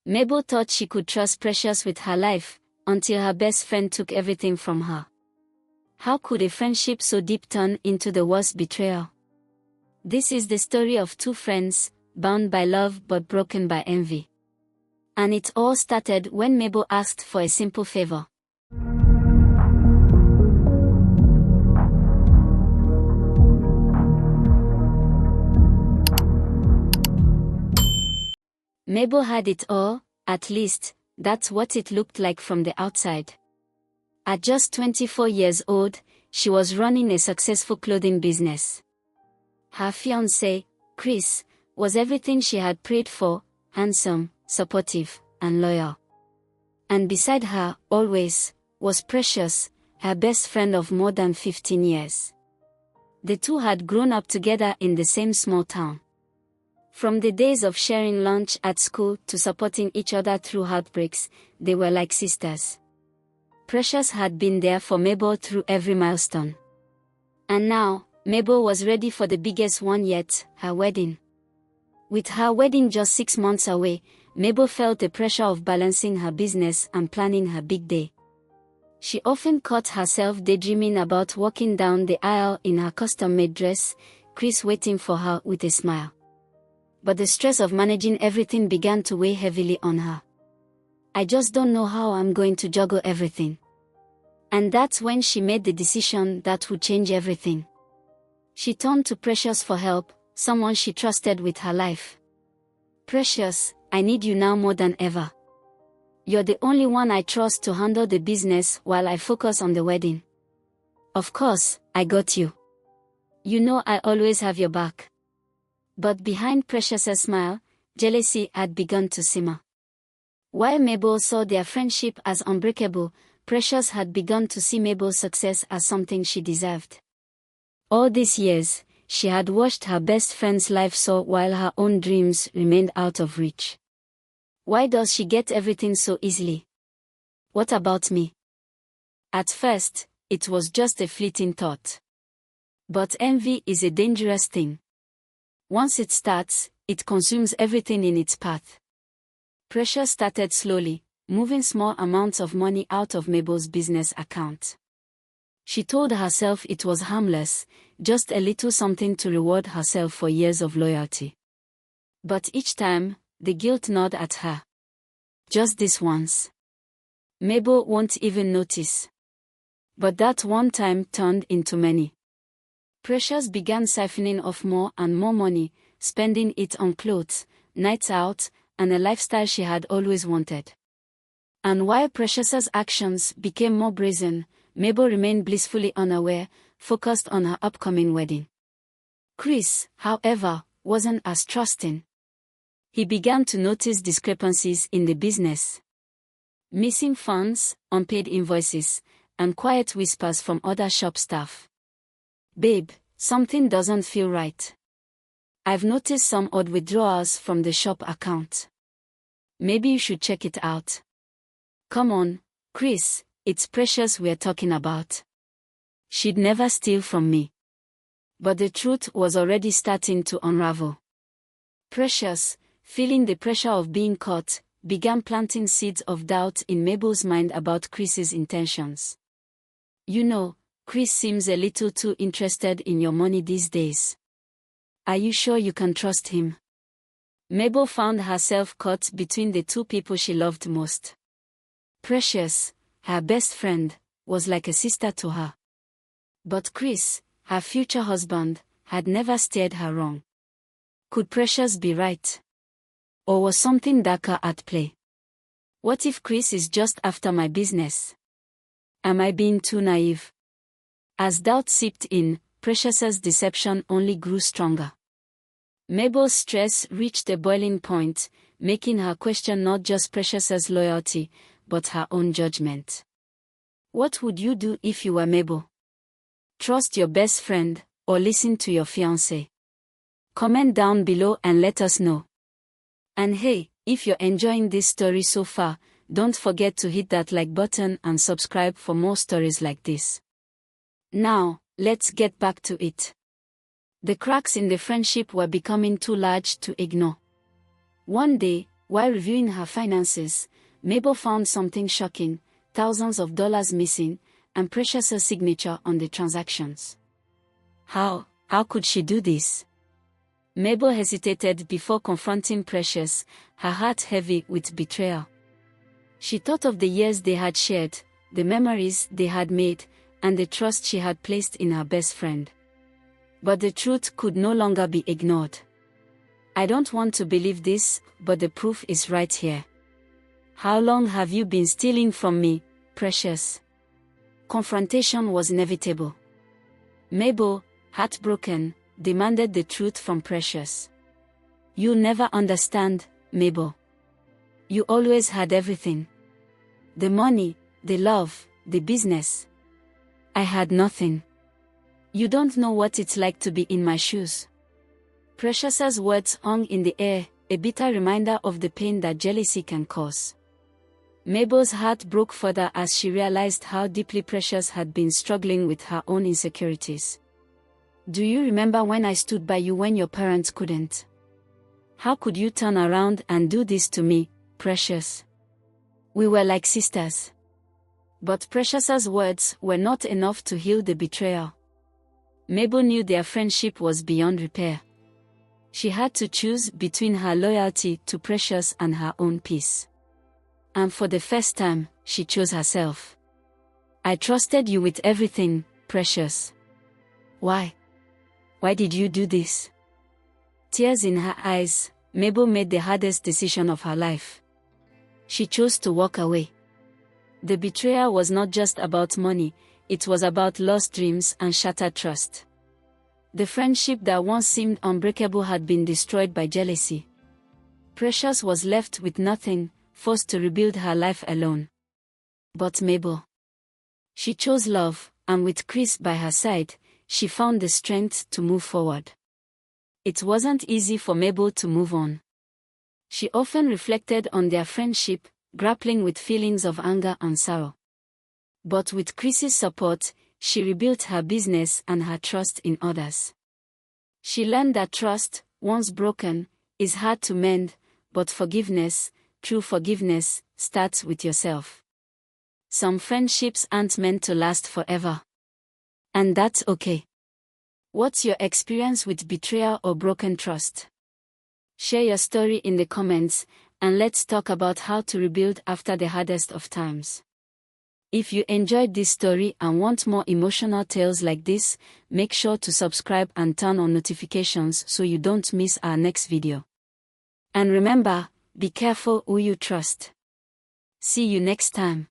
Mabel thought she could trust Precious with her life, until her best friend took everything from her. How could a friendship so deep turn into the worst betrayal? This is the story of two friends, bound by love but broken by envy. And it all started when Mabel asked for a simple favor. Mabel had it all, at least, that's what it looked like from the outside. At just 24 years old, she was running a successful clothing business. Her fiancé, Chris, was everything she had prayed for: handsome, supportive, and loyal. And beside her, always, was Precious, her best friend of more than 15 years. The two had grown up together in the same small town. From the days of sharing lunch at school to supporting each other through heartbreaks, they were like sisters. Precious had been there for Mabel through every milestone. And now, Mabel was ready for the biggest one yet, her wedding. With her wedding just 6 months away, Mabel felt the pressure of balancing her business and planning her big day. She often caught herself daydreaming about walking down the aisle in her custom-made dress, Chris waiting for her with a smile. But the stress of managing everything began to weigh heavily on her. I just don't know how I'm going to juggle everything. And that's when she made the decision that would change everything. She turned to Precious for help, someone she trusted with her life. Precious, I need you now more than ever. You're the only one I trust to handle the business while I focus on the wedding. Of course, I got you. You know I always have your back. But behind Precious's smile, jealousy had begun to simmer. While Mabel saw their friendship as unbreakable, Precious had begun to see Mabel's success as something she deserved. All these years, she had watched her best friend's life soar while her own dreams remained out of reach. Why does she get everything so easily? What about me? At first, it was just a fleeting thought. But envy is a dangerous thing. Once it starts, it consumes everything in its path. Precious started slowly, moving small amounts of money out of Mabel's business account. She told herself it was harmless, just a little something to reward herself for years of loyalty. But each time, the guilt gnawed at her. Just this once. Mabel won't even notice. But that one time turned into many. Precious began siphoning off more and more money, spending it on clothes, nights out, and a lifestyle she had always wanted. And while Precious's actions became more brazen, Mabel remained blissfully unaware, focused on her upcoming wedding. Chris, however, wasn't as trusting. He began to notice discrepancies in the business. Missing funds, unpaid invoices, and quiet whispers from other shop staff. Babe, something doesn't feel right. I've noticed some odd withdrawals from the shop account. Maybe you should check it out. Come on, Chris, it's Precious we're talking about. She'd never steal from me. But the truth was already starting to unravel. Precious, feeling the pressure of being caught, began planting seeds of doubt in Mabel's mind about Chris's intentions. You know, Chris seems a little too interested in your money these days. Are you sure you can trust him? Mabel found herself caught between the two people she loved most. Precious, her best friend, was like a sister to her. But Chris, her future husband, had never steered her wrong. Could Precious be right? Or was something darker at play? What if Chris is just after my business? Am I being too naive? As doubt seeped in, Precious's deception only grew stronger. Mabel's stress reached a boiling point, making her question not just Precious's loyalty, but her own judgment. What would you do if you were Mabel? Trust your best friend, or listen to your fiancé? Comment down below and let us know. And hey, if you're enjoying this story so far, don't forget to hit that like button and subscribe for more stories like this. Now, let's get back to it. The cracks in the friendship were becoming too large to ignore. One day, While reviewing her finances, Mabel found something shocking: thousands of dollars missing, and Precious's signature on the transactions. How could she do this? Mabel hesitated before confronting Precious, her heart heavy with betrayal. She thought of the years they had shared, the memories they had made, and the trust she had placed in her best friend. But the truth could no longer be ignored. "I don't want to believe this, but the proof is right here. How long have you been stealing from me, Precious?" Confrontation was inevitable. Mabel, heartbroken, demanded the truth from Precious. "You'll never understand, Mabel. You always had everything. The money, the love, the business. I had nothing. You don't know what it's like to be in my shoes." Precious's words hung in the air, a bitter reminder of the pain that jealousy can cause. Mabel's heart broke further as she realized how deeply Precious had been struggling with her own insecurities. "Do you remember when I stood by you when your parents couldn't? How could you turn around and do this to me, Precious? We were like sisters." But Precious's words were not enough to heal the betrayal. Mabel knew their friendship was beyond repair. She had to choose between her loyalty to Precious and her own peace. And for the first time, she chose herself. "I trusted you with everything, Precious. Why? Why did you do this?" Tears in her eyes, Mabel made the hardest decision of her life. She chose to walk away. The betrayal was not just about money, it was about lost dreams and shattered trust. The friendship that once seemed unbreakable had been destroyed by jealousy. Precious was left with nothing, forced to rebuild her life alone. But Mabel. She chose love, and with Chris by her side, she found the strength to move forward. It wasn't easy for Mabel to move on. She often reflected on their friendship, grappling with feelings of anger and sorrow. But with Chris's support, she rebuilt her business and her trust in others. She learned that trust, once broken, is hard to mend, but forgiveness, true forgiveness, starts with yourself. Some friendships aren't meant to last forever. And that's okay. What's your experience with betrayal or broken trust? Share your story in the comments, and let's talk about how to rebuild after the hardest of times. If you enjoyed this story and want more emotional tales like this, make sure to subscribe and turn on notifications so you don't miss our next video. And remember, be careful who you trust. See you next time.